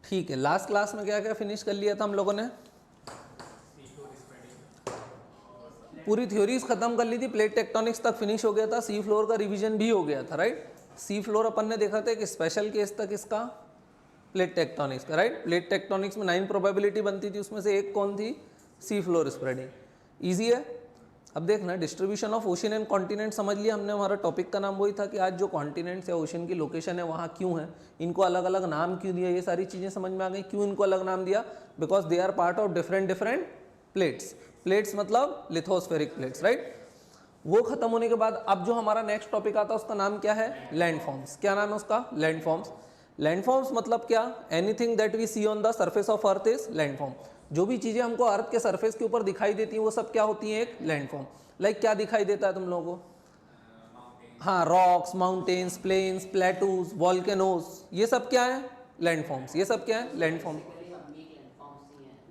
ठीक है, last class में क्या क्या फिनिश कर लिया था हम लोगों ने? पूरी थ्योरीज खत्म कर ली थी, प्लेट टेक्टोनिक्स तक फिनिश हो गया था, सी फ्लोर का रिवीजन भी हो गया था, राइट। सी फ्लोर अपन ने देखा था एक स्पेशल केस तक इसका प्लेट टेक्टोनिक्स का, राइट। प्लेट टेक्टोनिक्स में 9 प्रोबेबिलिटी बनती थी, उसमें से एक कौन थी? Sea floor spreading. ईजी है। अब देखना distribution of ocean and continent समझ लिया हमने, हमारा टॉपिक का नाम वही था कि आज जो कॉन्टिनेंट्स या ओशन की लोकेशन है वहाँ क्यों है, इनको अलग अलग नाम क्यों दिया, ये सारी चीज़ें समझ में आ गई। क्यों इनको अलग नाम दिया? Because they are part of different plates. Plates मतलब लिथोस्फेरिक प्लेट्स, राइट। वो खत्म होने के बाद अब जो हमारा नेक्स्ट टॉपिक आता है उसका नाम क्या है? लैंडफॉर्म्स। क्या नाम है उसका? लैंडफॉर्म्स। लैंडफॉर्म्स मतलब क्या? Anything that we see on the surface of earth is landform. जो भी चीजें हमको अर्थ के सरफेस के ऊपर दिखाई देती हैं वो सब क्या होती हैं? एक लैंडफॉर्म। लाइक क्या दिखाई देता है तुम लोगों को? हाँ, rocks, mountains, plains, plateaus, volcanoes, ये सब क्या है? लैंडफॉर्म्स। ये सब क्या है? लैंडफॉर्म।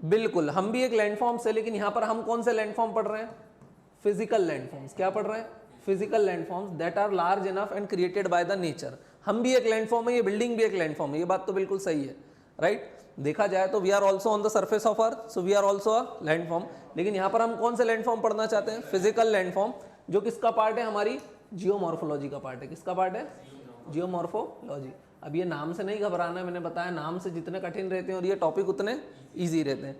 बिल्कुल, हम भी एक लैंडफॉर्म से, लेकिन यहाँ पर हम कौन से लैंडफॉर्म पढ़ रहे हैं? Physical landforms. क्या पढ़ रहे हैं? Physical landforms that are large enough and created by the nature. हम भी एक लैंडफॉर्म है, ये बिल्डिंग भी एक लैंडफॉर्म है, ये बात तो बिल्कुल सही है, राइट। देखा जाए तो we are also on the surface of earth, so we are also a landform. लेकिन यहाँ पर हम कौन से लैंडफॉर्म पढ़ना चाहते हैं? फिजिकल लैंडफॉर्म, जो किसका पार्ट है? हमारी जियोमॉर्फोलॉजी का पार्ट है। किसका पार्ट है? जियोमॉर्फोलॉजी। अब ये नाम से नहीं घबराना है, मैंने बताया नाम से जितने कठिन रहते हैं और ये टॉपिक उतने ईजी रहते हैं।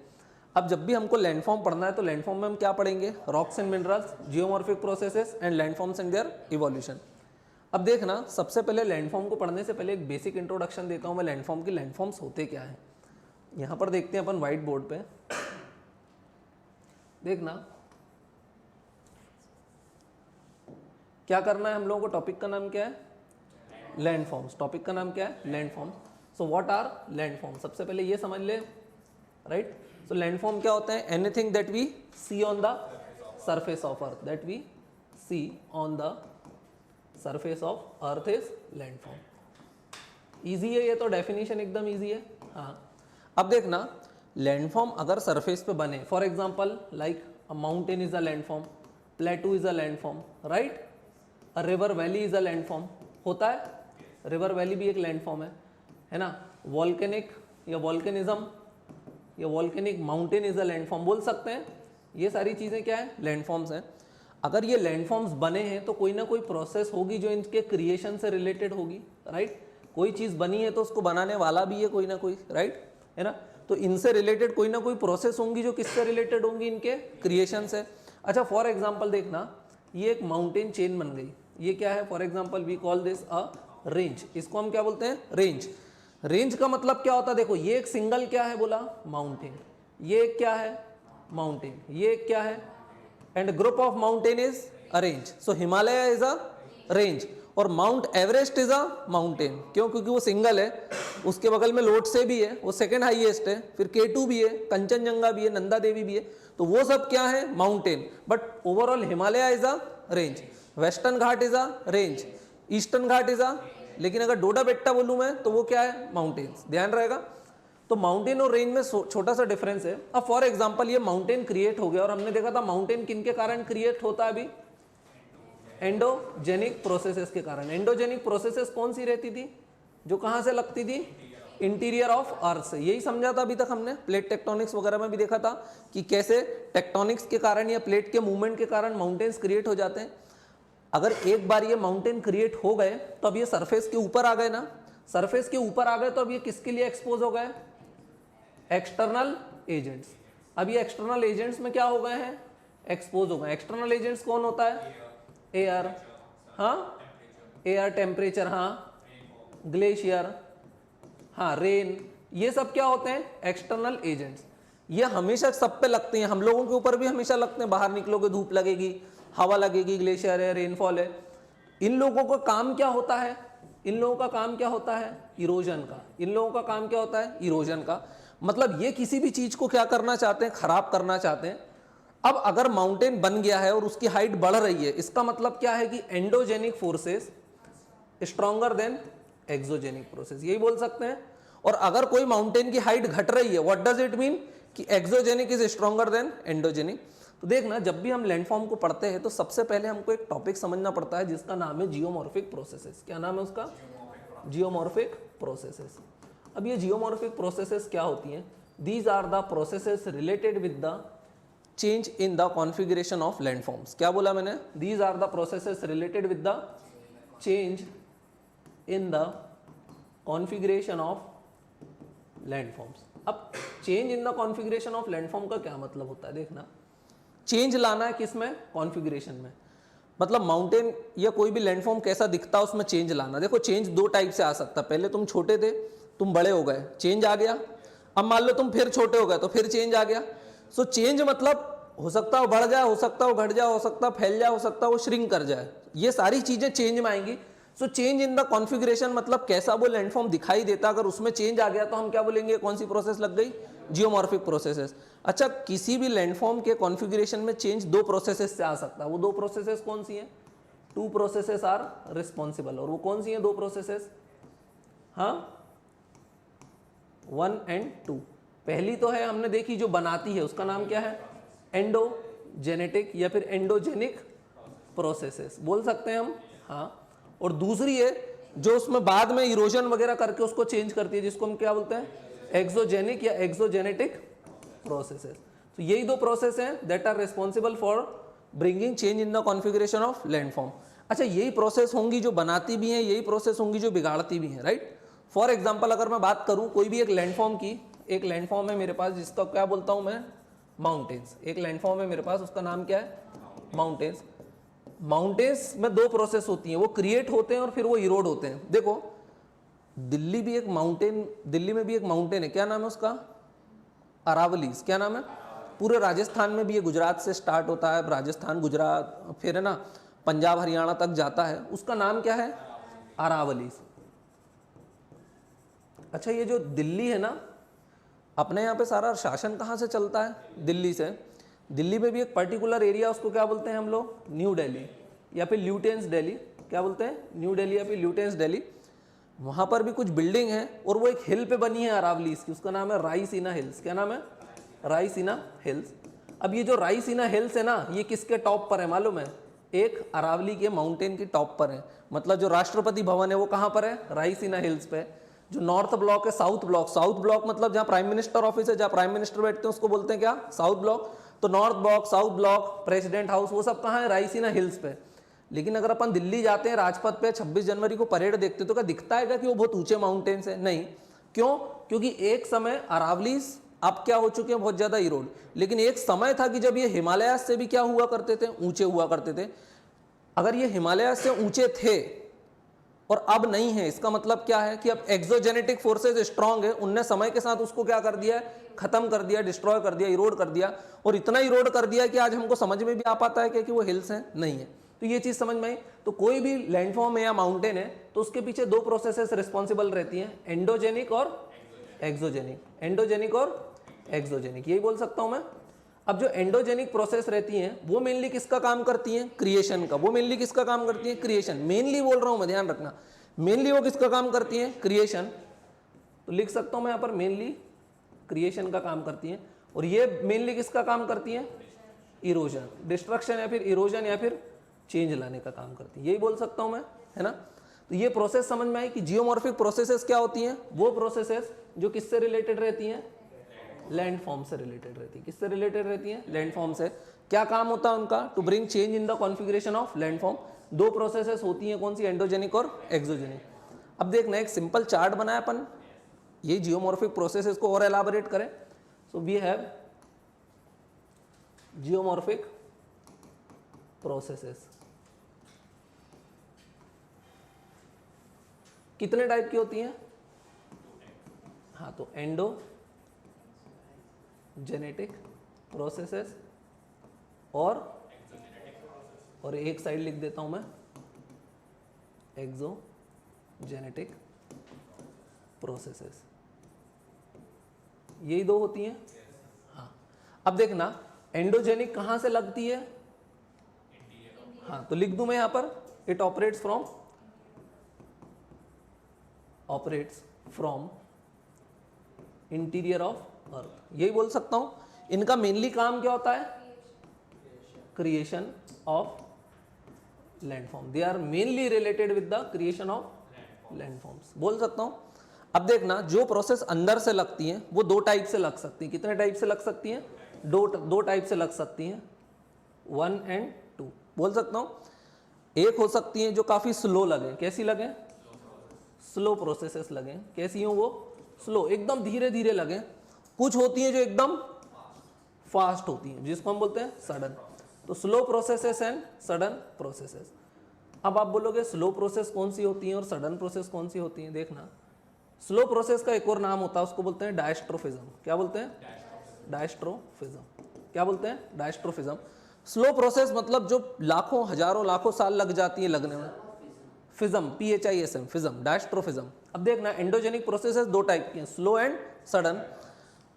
अब जब भी हमको लैंडफॉर्म पढ़ना है तो लैंडफॉर्म में हम क्या पढ़ेंगे? Rocks and minerals, geomorphic processes and landforms and their evolution. अब देखना, सबसे पहले लैंडफॉर्म को पढ़ने से पहले एक बेसिक इंट्रोडक्शन देता हूं मैं लैंडफॉर्म की। लैंडफॉर्म्स होते क्या है? यहां पर देखते हैं अपन व्हाइट बोर्ड पे। देखना क्या करना है हम लोगों को। टॉपिक का नाम क्या है? लैंडफॉर्म्स। टॉपिक का नाम क्या है? Landforms. So what are landforms? सबसे पहले ये समझ ले, राइट। सो लैंडफॉर्म क्या होता है? Anything that we see on the surface of earth, that we see on the surface of earth is landform. Easy है ये तो, डेफिनेशन एकदम इजी है। हाँ, अब देखना लैंडफॉर्म अगर सरफेस पे बने, for example like a mountain is a landform, प्लेटू is a landform, right. A river valley is a landform. होता है, रिवर वैली भी एक लैंडफॉर्म है ना। वॉल्केनिक या वॉल्केनिज्म या volcanic mountain is a landform बोल सकते हैं। ये सारी चीज़ें क्या है? लैंडफॉर्म्स हैं। अगर ये लैंडफॉर्म्स बने हैं तो कोई ना कोई प्रोसेस होगी जो इनके क्रिएशन से रिलेटेड होगी, राइट। कोई चीज़ बनी है तो उसको बनाने वाला भी है कोई ना कोई, राइट, है ना। तो इनसे रिलेटेड कोई ना कोई प्रोसेस होंगी जो किससे रिलेटेड होंगी? इनके क्रिएशन से। अच्छा, फॉर एग्जाम्पल देखना, ये एक माउंटेन चेन बन गई। ये क्या है? For example we call this a range. इसको हम क्या बोलते हैं? रेंज। रेंज का मतलब क्या होता है? देखो, ये एक सिंगल क्या है बोला? माउंटेन। ये एक क्या है? माउंटेन। ये एक क्या है? And group of mountain is a range. So Himalaya is a range और mount Everest is a mountain. क्यों? क्योंकि वो सिंगल है, उसके बगल में लोटसे भी है, वो सेकेंड हाईएस्ट है, फिर K2 भी है, कंचनजंगा भी है, नंदा देवी भी है, तो वो सब क्या है? Mountain. But overall Himalaya is a range, western Ghat is a range, eastern Ghat is a, लेकिन अगर डोडा बेट्टा बोलूं मैं तो वो क्या है? माउंटेन्स। ध्यान रहेगा। तो माउंटेन और रेंज में छोटा सा डिफरेंस है। अब फॉर एग्जांपल ये माउंटेन क्रिएट हो गया और हमने देखा था माउंटेन किन के कारण क्रिएट होता है? अभी एंडोजेनिक प्रोसेसेस के कारण। एंडोजेनिक प्रोसेसेस कौन सी रहती थी? जो कहां से लगती थी? इंटीरियर ऑफ अर्थ से। यही समझा था अभी तक हमने। प्लेट टेक्टोनिक्स वगैरह में भी देखा था कि कैसे टेक्टोनिक्स के कारण या प्लेट के मूवमेंट के कारण माउंटेन्स क्रिएट हो जाते हैं। अगर एक बार ये माउंटेन क्रिएट हो गए तो अब ये सरफेस के ऊपर आ गए ना। सरफेस के ऊपर आ गए तो अब ये किसके लिए एक्सपोज हो गए? External agents. अब ये एक्सटर्नल एजेंट्स में क्या हो गए हैं? एक्सपोज हो गए। एक्सटर्नल एजेंट्स कौन होता है? एयर, हाँ, एयर, टेम्परेचर, हाँ, ग्लेशियर, हाँ, रेन, ये सब क्या होते हैं? External agents. ये हमेशा सब पे लगते हैं, हम लोगों के ऊपर भी हमेशा लगते हैं। बाहर निकलोगे धूप लगेगी, हवा लगेगी, ग्लेशियर है, रेनफॉल है। इन लोगों का काम क्या होता है? इन लोगों का काम क्या होता है? इरोजन का। इन लोगों का काम क्या होता है? इरोजन का। मतलब ये किसी भी चीज को क्या करना चाहते हैं? खराब करना चाहते हैं। अब अगर माउंटेन बन गया है और उसकी हाइट बढ़ रही है, इसका मतलब क्या है कि endogenic forces stronger than exogenic process, यही बोल सकते हैं। और अगर कोई माउंटेन की हाइट घट रही है, व्हाट डज इट मीन? कि exogenic is stronger than endogenic. तो देखना, जब भी हम लैंडफॉर्म को पढ़ते हैं तो सबसे पहले हमको एक टॉपिक समझना पड़ता है जिसका नाम है जियोमॉर्फिक प्रोसेसेस। क्या नाम है उसका? Geomorphic processes. अब ये जियोमॉर्फिक प्रोसेसेस क्या होती हैं? These are the processes related with the change in the configuration of landforms. क्या बोला मैंने? These are the processes related with the change in the configuration of landforms. अब change in the configuration of landform का क्या मतलब होता है? देखना, चेंज लाना है किसमें? कॉन्फ़िगरेशन में। मतलब माउंटेन या कोई भी लैंडफॉर्म कैसा दिखता है उसमें चेंज लाना। देखो चेंज दो टाइप से आ सकता है। पहले तुम छोटे थे, तुम बड़े हो गए, चेंज आ गया। अब मान लो तुम फिर छोटे हो गए तो फिर चेंज आ गया। सो चेंज मतलब हो सकता है वो बढ़ जाए, हो सकता है वो घट जाए, हो सकता है फैल जाए, हो सकता है वो श्रिंक कर जाए। ये सारी चीजें चेंज में आएंगी। So change in the configuration मतलब कैसा वो लैंडफॉर्म दिखाई देता, अगर उसमें चेंज आ गया तो हम क्या बोलेंगे? कौन सी प्रोसेस लग गई? Geomorphic processes. अच्छा, किसी भी लैंडफॉर्म के कॉन्फ़िगरेशन में चेंज दो प्रोसेसेस से आ सकता है। वो दो प्रोसेसेस कौन सी हैं? Two processes are responsible. और वो कौन सी हैं दो प्रोसेसेस? हाँ, 1 and 2। पहली तो है हमने देखी जो बनाती है, उसका नाम क्या है? एंडोजेनेटिक या फिर एंडोजेनिक प्रोसेसेस बोल सकते हैं हम। हाँ, और दूसरी है जो उसमें बाद में इरोजन वगैरह करके उसको चेंज करती है, जिसको हम क्या बोलते हैं? एक्सोजेनिक या एक्सोजेनेटिक प्रोसेसेस। तो यही दो प्रोसेस हैं that are responsible for bringing change in the configuration of landform. अच्छा, यही प्रोसेस होंगी जो बनाती भी हैं, यही प्रोसेस होंगी जो बिगाड़ती भी हैं, राइट? फॉर एग्जाम्पल अगर मैं बात करूं कोई भी एक लैंडफॉर्म की, एक लैंडफॉर्म है मेरे पास जिसका क्या बोलता हूं मैं? माउंटेन्स। एक लैंडफॉर्म है मेरे पास, उसका नाम क्या है? माउंटेन्स। माउंटेन्स में दो प्रोसेस होती हैं, वो क्रिएट होते हैं और फिर वो इरोड होते हैं। देखो दिल्ली भी एक माउंटेन, दिल्ली में भी एक माउंटेन है, क्या नाम है उसका? अरावलीज। क्या नाम है? पूरे राजस्थान में भी ये गुजरात से स्टार्ट होता है, राजस्थान गुजरात फिर है ना पंजाब हरियाणा तक जाता है, उसका नाम क्या है? अरावलीज। अच्छा, ये जो दिल्ली है ना, अपने यहाँ पे सारा शासन कहाँ से चलता है? दिल्ली से। दिल्ली में भी एक पर्टिकुलर एरिया, उसको क्या बोलते हैं हम लोग? न्यू दिल्ली या फिर ल्यूटेंस दिल्ली। क्या बोलते हैं? न्यू दिल्ली या फिर ल्यूटेंस दिल्ली। वहाँ पर भी कुछ बिल्डिंग है और वो एक हिल पे बनी है अरावलीज की, उसका नाम है रायसीना हिल्स। क्या नाम है? रायसीना हिल्स। अब ये जो रायसीना हिल्स है ना, ये किसके टॉप पर है मालूम है? एक अरावली के माउंटेन की टॉप पर है। मतलब जो राष्ट्रपति भवन है वो कहाँ पर है? रायसीना हिल्स पे। जो नॉर्थ ब्लॉक है, साउथ ब्लॉक, साउथ ब्लॉक मतलब जहाँ प्राइम मिनिस्टर ऑफिस है, जहाँ प्राइम मिनिस्टर बैठते हैं उसको बोलते हैं क्या? South block. तो north block, south block, president house, वो सब कहाँ है? रायसीना हिल्स पे। लेकिन अगर अपन दिल्ली जाते हैं राजपथ पे 26 जनवरी को परेड देखते तो क्या दिखता है कि वो बहुत ऊंचे माउंटेन्स है? नहीं। क्यों? क्योंकि एक समय अरावलीज अब क्या हो चुके हैं? बहुत ज्यादा इरोड। लेकिन एक समय था कि जब ये हिमालय से भी क्या हुआ करते थे? ऊंचे हुआ करते थे। अगर ये हिमालय से ऊंचे थे और अब नहीं है, इसका मतलब क्या है कि अब एक्सोजेनेटिक फोर्सेस स्ट्रांग है, उनने समय के साथ उसको क्या कर दिया है? खत्म कर दिया, डिस्ट्रॉय कर दिया, इरोड कर दिया। और इतना इरोड कर दिया कि आज हमको समझ में भी आ पाता है कि वो हिल्स हैं? नहीं है। तो ये चीज समझ में आई। तो कोई भी लैंडफॉर्म है या माउंटेन है तो उसके पीछे दो प्रोसेसेस रिस्पॉन्सिबल रहती हैं, एंडोजेनिक और एक्सोजेनिक। एंडोजेनिक और एक्सोजेनिक, यही बोल सकता हूं मैं। अब जो एंडोजेनिक प्रोसेस रहती हैं वो मेनली किसका काम करती हैं? क्रिएशन का। वो मेनली किसका काम करती हैं? क्रिएशन। मेनली बोल रहा हूं मैं, ध्यान रखना। मेनली वो किसका काम करती हैं? क्रिएशन। तो लिख सकता हूं मैं यहां पर मेनली क्रिएशन का काम करती हैं। और ये मेनली किसका काम करती हैं? इरोजन, डिस्ट्रक्शन या फिर इरोजन या फिर चेंज लाने का काम करती है, यही बोल सकता हूं मैं, है ना। तो ये प्रोसेस समझ में आई कि जियोमॉर्फिक प्रोसेसेस क्या होती हैं? वो प्रोसेसेस जो किससे रिलेटेड रहती हैं? लैंडफॉर्म से रिलेटेड रहती है। किससे रिलेटेड रहती है? लैंडफॉर्म से। क्या काम होता है उनका? To bring change in the configuration of landform. दो प्रोसेसेस होती हैं, कौन सी? एंडोजेनिक और एक्सोजेनिक। अब देखना, एक सिंपल चार्ट बनाया अपन, ये जियोमॉर्फिक प्रोसेसेस को और एलाबोरेट करें। So we have geomorphic processes. कितने टाइप की होती हैं? हाँ, तो एंडोजेनेटिक प्रोसेसेस और एक साइड लिख देता हूं मैं एक्सोजेनेटिक प्रोसेसेस। यही दो होती हैं। हाँ, अब देखना एंडोजेनिक कहां से लगती है? हाँ, तो लिख दूं मैं यहां पर, it operates from interior of earth, यही बोल सकता हूं। इनका मेनली काम क्या होता है? Creation of landform. They are mainly related with the creation of landforms, बोल सकता हूं। अब देखना, जो प्रोसेस अंदर से लगती हैं वो दो टाइप से लग सकती हैं। कितने टाइप से लग सकती हैं? दो टाइप से लग सकती हैं, 1 एंड 2 बोल सकता हूं। एक हो सकती हैं जो काफी स्लो लगे, कैसी लगे? स्लो प्रोसेसेस लगे। कैसी हो वो? स्लो, एकदम धीरे धीरे लगे। कुछ होती हैं जो एकदम फास्ट होती हैं, जिसको हम बोलते हैं सडन। तो slow processes and sudden processes. अब आप बोलोगे स्लो प्रोसेस कौन सी होती है और सडन प्रोसेस कौन सी होती है? देखना, स्लो प्रोसेस का एक और नाम होता है, उसको बोलते हैं डायस्ट्रोफिज्म। क्या बोलते हैं? डायस्ट्रोफिज्म। क्या बोलते हैं? डायस्ट्रोफिज्म। स्लो प्रोसेस मतलब जो लाखों, हजारों, लाखों साल लग जाती है लगने में। फिज्म, PHISM, फिज्म, डायस्ट्रोफिज्म। अब देखना, एंडोजेनिक प्रोसेसेस दो टाइप की हैं, स्लो एंड सडन।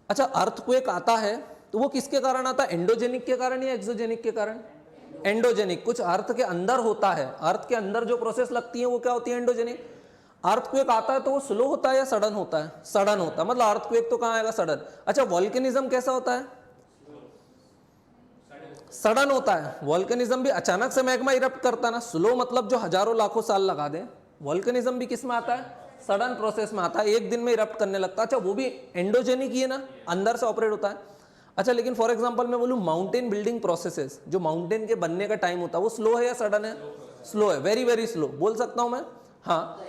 अच्छा, अर्थक्वेक आता है तो वो किसके कारण आता है? एंडोजेनिक के कारण या एक्सोजेनिक के कारण? एंडोजेनिक। कुछ अर्थ के अंदर होता है, अर्थ के अंदर जो प्रोसेस लगती है वो क्या होती है? एंडोजेनिक। अर्थक्वेक आता है तो वो स्लो होता है या सडन होता है? सडन होता है। मतलब अर्थक्वेक तो कहां आएगा? सडन। अच्छा, वॉल्केनिज्म कैसा होता है? सडन होता है। वॉल्केनिज्म भी अचानक से मैग्मा इरप्ट करता है ना, स्लो मतलब जो हजारों लाखों साल लगा दे। वॉल्केनिज्म भी किस में आता है? सडन प्रोसेस में आता है, एक दिन में इरप्ट करने लगता है। अच्छा, वो भी एंडोजेनिक ही है ना, अंदर से ऑपरेट होता है। अच्छा, लेकिन फॉर एग्जांपल मैं बोलूं माउंटेन बिल्डिंग प्रोसेसेस, जो माउंटेन के बनने का टाइम होता है वो स्लो है या सडन है? स्लो है, वेरी वेरी स्लो बोल सकता हूं मैं। हाँ,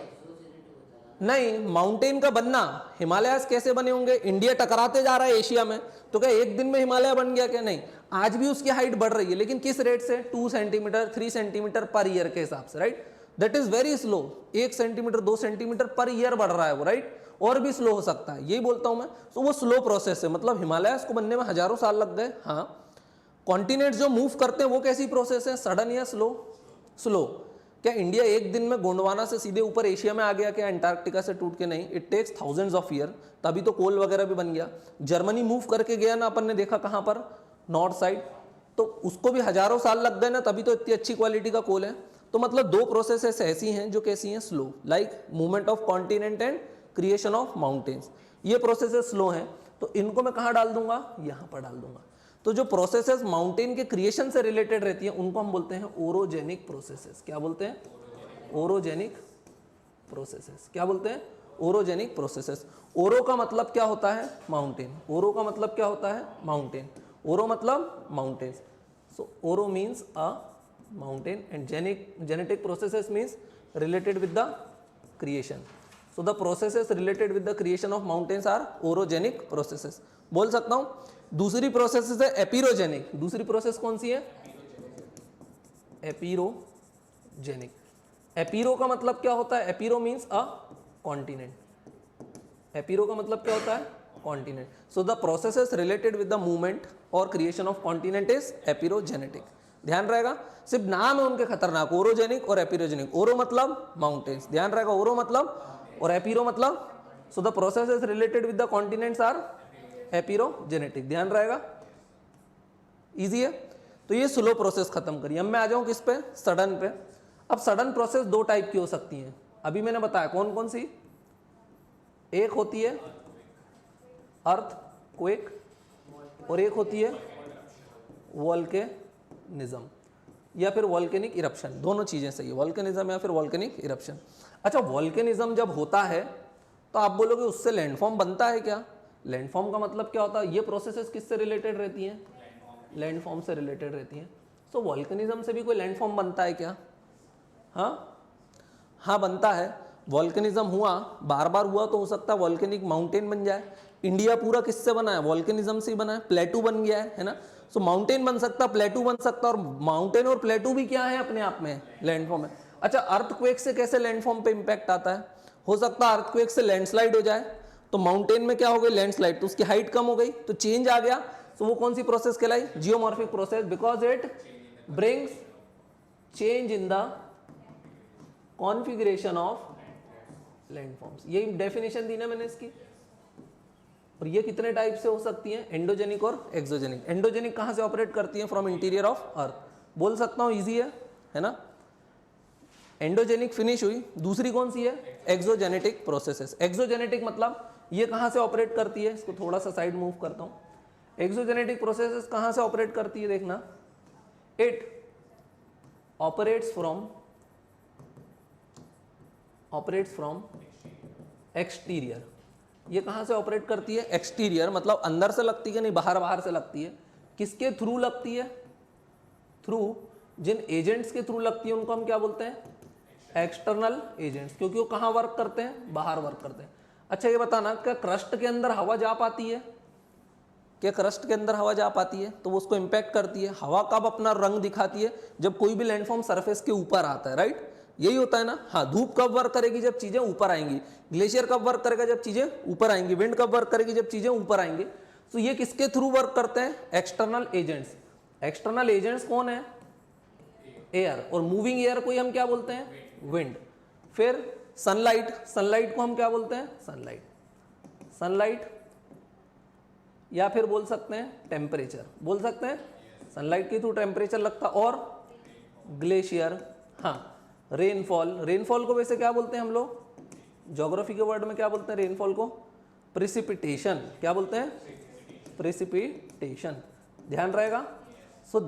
नहीं, माउंटेन का बनना, हिमालयास कैसे बने होंगे? इंडिया टकराते जा रहा है एशिया में, तो क्या एक दिन में हिमालय बन गया? क्या नहीं, आज भी उसकी हाइट बढ़ रही है, लेकिन किस रेट से? 2 सेंटीमीटर 3 सेंटीमीटर पर ईयर के हिसाब से, right. That is very slow. 1 centimetre 2 centimetre per year बढ़ रहा है वो, राइट। और भी स्लो हो सकता है, यही बोलता हूं मैं। तो वो स्लो प्रोसेस है, मतलब हिमालयास को बनने में हजारों साल लग गए। हाँ, कॉन्टिनेंट जो मूव करते हैं वो कैसी प्रोसेस है? सडन या स्लो? स्लो। क्या इंडिया एक दिन में गोंडवाना से सीधे ऊपर एशिया में आ गया? क्या अंटार्कटिका से टूट के? नहीं, it takes thousands of year, तभी तो कोल वगैरह भी बन गया। जर्मनी मूव करके गया ना, अपन ने देखा कहां पर? नॉर्थ साइड, तो उसको भी हजारों साल लग गए ना, तभी तो इतनी अच्छी क्वालिटी का कोल है। तो मतलब दो प्रोसेसेस ऐसी हैं जो कैसी हैं? Slow, like movement of continent and creation of mountains. ये प्रोसेसेस स्लो हैं, तो इनको मैं कहां डाल दूंगा? यहां पर डाल दूंगा। तो जो प्रोसेसेस माउंटेन के क्रिएशन से रिलेटेड रहती है उनको हम बोलते हैं ओरोजेनिक प्रोसेसेस। क्या बोलते हैं? Orogenic processes. क्या बोलते हैं? Orogenic processes. ओरो का मतलब क्या होता है? माउंटेन। ओरो का मतलब क्या होता है? माउंटेन। ओरो मतलब माउंटेन्स। सो ओरो means a mountain and genetic processes means related with the creation. So the processes related with the creation of mountains are orogenic processes. बोल सकता हूं। दूसरी प्रोसेस है एपिरोजेनिक। दूसरी प्रोसेस कौन सी है? एपिरोजेनिक। एपिरो का मतलब क्या होता है? एपिरो मीन्स अ कॉन्टिनेंट। एपिरो का मतलब क्या होता है? Continent. So the processes related with the movement और क्रिएशन ऑफ कॉन्टिनेंट इज एपिरोजेनेटिक। ध्यान रहेगा, सिर्फ नाम है उनके खतरनाक, ओरोजेनिक और एपिरोजेनिक। ओरो मतलब माउंटेन्स, ध्यान रहेगा, ओरो मतलब, और एपिरो मतलब, so the processes related with the continents are epeirogenetic. ध्यान रहेगा, इजी है। तो ये स्लो प्रोसेस खत्म करिए। अब मैं आ जाऊं किस पे? सडन पे। अब सडन प्रोसेस दो टाइप की हो सकती हैं, अभी मैंने बताया कौन कौन सी। एक होती है अर्थक्वेक और एक होती है वोल्केनिज्म या फिर वोल्केनिक इरप्शन। दोनों चीजें सही है, वोल्केनिज्म या फिर वोल्केनिक इरप्शन। अच्छा, वोल्केनिज्म जब होता है तो आप बोलोगे उससे लैंडफॉर्म बनता है क्या? लैंडफॉर्म का मतलब क्या होता है? ये प्रोसेसेस किससे रिलेटेड रहती हैं? लैंडफॉर्म से रिलेटेड रहती हैं। सो वोल्केनिज्म से भी कोई लैंडफॉर्म बनता है क्या? हाँ, हाँ बनता है। वोल्केनिज्म हुआ, बार बार हुआ तो हो सकता है वोल्केनिक माउंटेन बन जाए। इंडिया पूरा किससे बना है? वोल्केनिज्म से ही बना है। प्लेटू बन गया है ना। सो माउंटेन बन सकता, प्लेटू बन सकता, और माउंटेन और प्लेटू भी क्या है? अपने आप में लैंडफॉर्म है। अच्छा, अर्थक्वेक से कैसे लैंडफॉर्म पे इंपैक्ट आता है? हो सकता है अर्थक्वेक से लैंडस्लाइड हो जाए, तो माउंटेन में क्या हो गई? लैंडस्लाइड, तो उसकी हाइट कम हो गई, तो चेंज आ गया। तो वो कौन सी प्रोसेस कहलाई? Geomorphic process, because it brings change in the configuration of landforms. ये डेफिनेशन दी ना मैंने इसकी। और ये कितने टाइप से हो सकती हैं? एंडोजेनिक और एक्सोजेनिक। एंडोजेनिक कहां से ऑपरेट करती हैं? From interior of earth. बोल सकता हूं, इजी है ना। एंडोजेनिक फिनिश हुई। दूसरी कौन सी है? Exogenetic processes. एक्सोजेनेटिक मतलब ये कहां से ऑपरेट करती है? इसको थोड़ा सा साइड मूव करता हूं। एक्सोजेनेटिक प्रोसेसेस कहां से ऑपरेट करती है? देखना, इट ऑपरेट्स फ्रॉम एक्सटीरियर। ये कहाँ से ऑपरेट करती है? एक्सटीरियर मतलब अंदर से लगती है नहीं, बाहर से लगती है। किसके थ्रू लगती है? थ्रू जिन एजेंट्स के थ्रू लगती है उनको हम क्या बोलते हैं? एक्सटर्नल एजेंट्स, क्योंकि वो कहाँ वर्क करते हैं? बाहर वर्क करते हैं। अच्छा ये बताना, क्या क्रस्ट के अंदर हवा जा पाती है? क्या क्रस्ट के अंदर हवा जा पाती है? तो वो उसको इम्पैक्ट करती है। हवा कब अपना रंग दिखाती है? जब कोई भी लैंडफॉर्म सरफेस के ऊपर आता है, राइट? यही होता है ना। हाँ, धूप कब वर्क करेगी? जब चीजें ऊपर आएंगी। ग्लेशियर कब वर्क करेगा? जब चीजें ऊपर आएंगी। विंड कब वर्क करेगी? जब चीजें ऊपर आएंगी। तो ये किसके थ्रू वर्क करते हैं? External agents. एक्सटर्नल एजेंट्स कौन है? एयर। और मूविंग एयर को हम क्या बोलते हैं? विंड। फिर सनलाइट, सनलाइट को हम क्या बोलते हैं? सनलाइट। सनलाइट या फिर बोल सकते हैं टेम्परेचर, बोल सकते हैं सनलाइट के थ्रू टेम्परेचर लगता। और ग्लेशियर, हाँ रेनफॉल। रेनफॉल को वैसे क्या बोलते हैं हम लोग? ज्योग्राफी के वर्ड में क्या बोलते हैं रेनफॉल को? प्रिसिपिटेशन। क्या बोलते हैं? प्रिसिपिटेशन। ध्यान रहेगा। So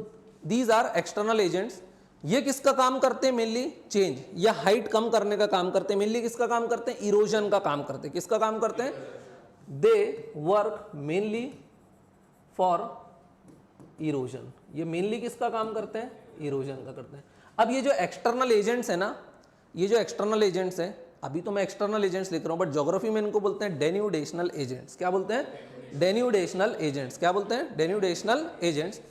these are external agents. ये किसका काम करते हैं? मेनली चेंज या हाइट कम करने का काम करते हैं। मेनली किसका काम करते हैं? इरोजन का काम करते हैं। किसका काम करते हैं? They work mainly for erosion. ये मेनली किसका काम करते हैं? इरोजन का करते हैं। अब ये जो एक्सटर्नल एजेंट्स है ना, ये जो एक्सटर्नल एजेंट्स हैं, अभी तो मैं एक्सटर्नल एजेंट्स लिख रहा हूं, बट ज्योग्राफी में इनको बोलते हैं डेन्यूडेशनल एजेंट्स। क्या बोलते हैं? डेन्यूडेशनल एजेंट्स। क्या बोलते हैं? डेन्यूडेशनल एजेंट्स।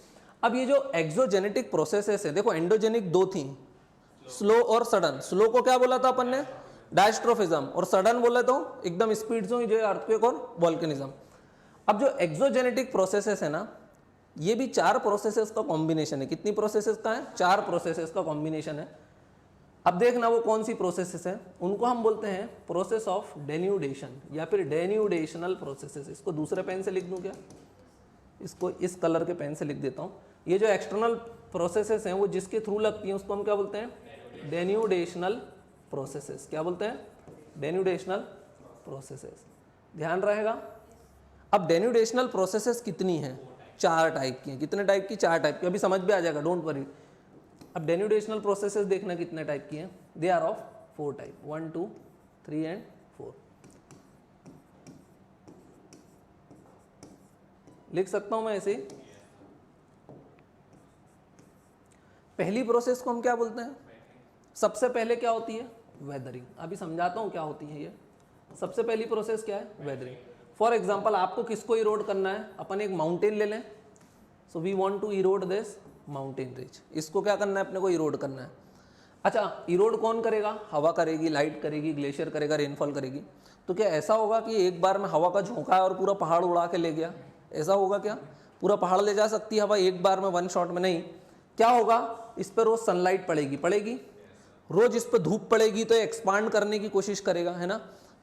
अब ये जो एक्सोजेनेटिक प्रोसेसेस है, देखो एंडोजेनिक दो थी, स्लो और सडन। स्लो को क्या बोला था अपन ने? डायस्ट्रोफिज्म। और सडन बोले तो एकदम स्पीड से जो अर्थक्वेक और वोल्केनिज्म। अब जो एक्सोजेनेटिक प्रोसेसेस है ना, ये भी 4 प्रोसेसेस का कॉम्बिनेशन है। कितनी प्रोसेसेस का है? 4 प्रोसेसेस का कॉम्बिनेशन है। अब देखना वो कौन सी प्रोसेसेस है, उनको हम बोलते हैं प्रोसेस ऑफ डेन्यूडेशन या फिर डेन्यूडेशनल प्रोसेसेस। इसको दूसरे पेन से लिख दूं क्या? इसको इस कलर के पेन से लिख देता हूं। ये जो एक्सटर्नल प्रोसेसेस हैं वो जिसके थ्रू लगती हैं उसको हम क्या बोलते हैं? डेन्यूडेशनल प्रोसेसेस। क्या बोलते हैं? डेन्यूडेशनल प्रोसेसेस। ध्यान रहेगा। अब डेन्यूडेशनल प्रोसेसेस कितनी हैं? 4 टाइप की हैं। कितने टाइप की? 4 टाइप की। अभी समझ में आ जाएगा, डोंट वरी। अब डेन्यूडेशनल प्रोसेसेस देखना कितने टाइप की हैं। They are of 4 type, 1 2 3 and 4। लिख सकता हूं मैं ऐसे ही। पहली प्रोसेस को हम क्या बोलते हैं? सबसे पहले क्या होती है? वेदरिंग। अभी समझाता हूं क्या होती है ये। सबसे पहली प्रोसेस क्या है? वेदरिंग। फॉर एग्जाम्पल आपको किसको इरोड करना है? अपन एक माउंटेन ले लें। So we want to erode this mountain ridge. इसको क्या करना है? अपने को इरोड करना है। अच्छा, इरोड कौन करेगा? हवा करेगी, लाइट करेगी, ग्लेशियर करेगा, रेनफॉल करेगी। तो क्या ऐसा होगा कि एक बार में हवा का झोंका है और पूरा पहाड़ उड़ा के ले गया? ऐसा होगा क्या? पूरा पहाड़ ले जा सकती है हवा एक बार में, 1 शॉट में? नहीं। क्या होगा? इस पर रोज सनलाइट पड़ेगी। रोज इस पर धूप पड़ेगी तो एक्सपांड करने की कोशिश करेगा, है ना।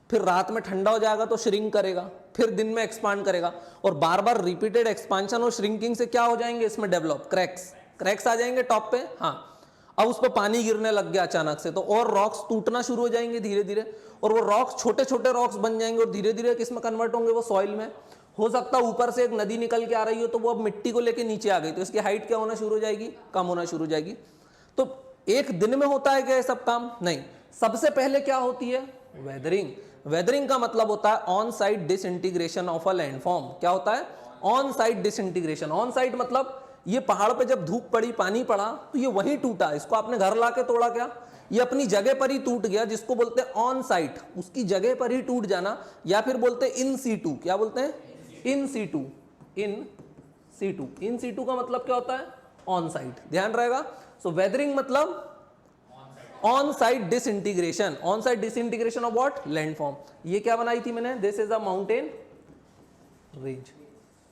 फिर रात में ठंडा हो जाएगा तो श्रिंक करेगा, फिर दिन में एक्सपांड करेगा। और बार बार रिपीटेड एक्सपांशन और श्रिंकिंग से क्या हो जाएंगे इसमें? डेवलप क्रैक्स आ जाएंगे टॉप पे। हाँ, अब उस पर पानी गिरने लग गया अचानक से तो और रॉक्स टूटना शुरू हो जाएंगे धीरे धीरे। और वो रॉक्स छोटे छोटे रॉक्स बन जाएंगे और धीरे धीरे किसमें कन्वर्ट होंगे? वो सॉइल में। हो सकता है ऊपर से एक नदी निकल के आ रही हो तो वो अब मिट्टी को लेके नीचे आ गई तो इसकी हाइट क्या होना शुरू हो जाएगी? कम होना शुरू हो जाएगी। तो एक दिन में होता है क्या ये सब काम? नहीं। सबसे पहले क्या होती है? वेदरिंग। वेदरिंग का मतलब होता है on site disintegration of a landform. क्या होता है? On site disintegration. On site मतलब ये पहाड़ पे जब धूप पड़ी, पानी पड़ा तो ये वहीं टूटा। इसको आपने घर लाके तोड़ा क्या? ये अपनी जगह पर ही टूट गया, जिसको बोलते हैं ऑन साइट। उसकी जगह पर ही टूट जाना, या फिर बोलते हैं इन सीटू। क्या बोलते हैं? In situ. In situ. In situ का मतलब क्या होता है? On site. ध्यान रहेगा। सो वेदरिंग मतलब on site disintegration. On site disintegration of what? Landform. ये क्या बनाई थी मैंने? This is a mountain range.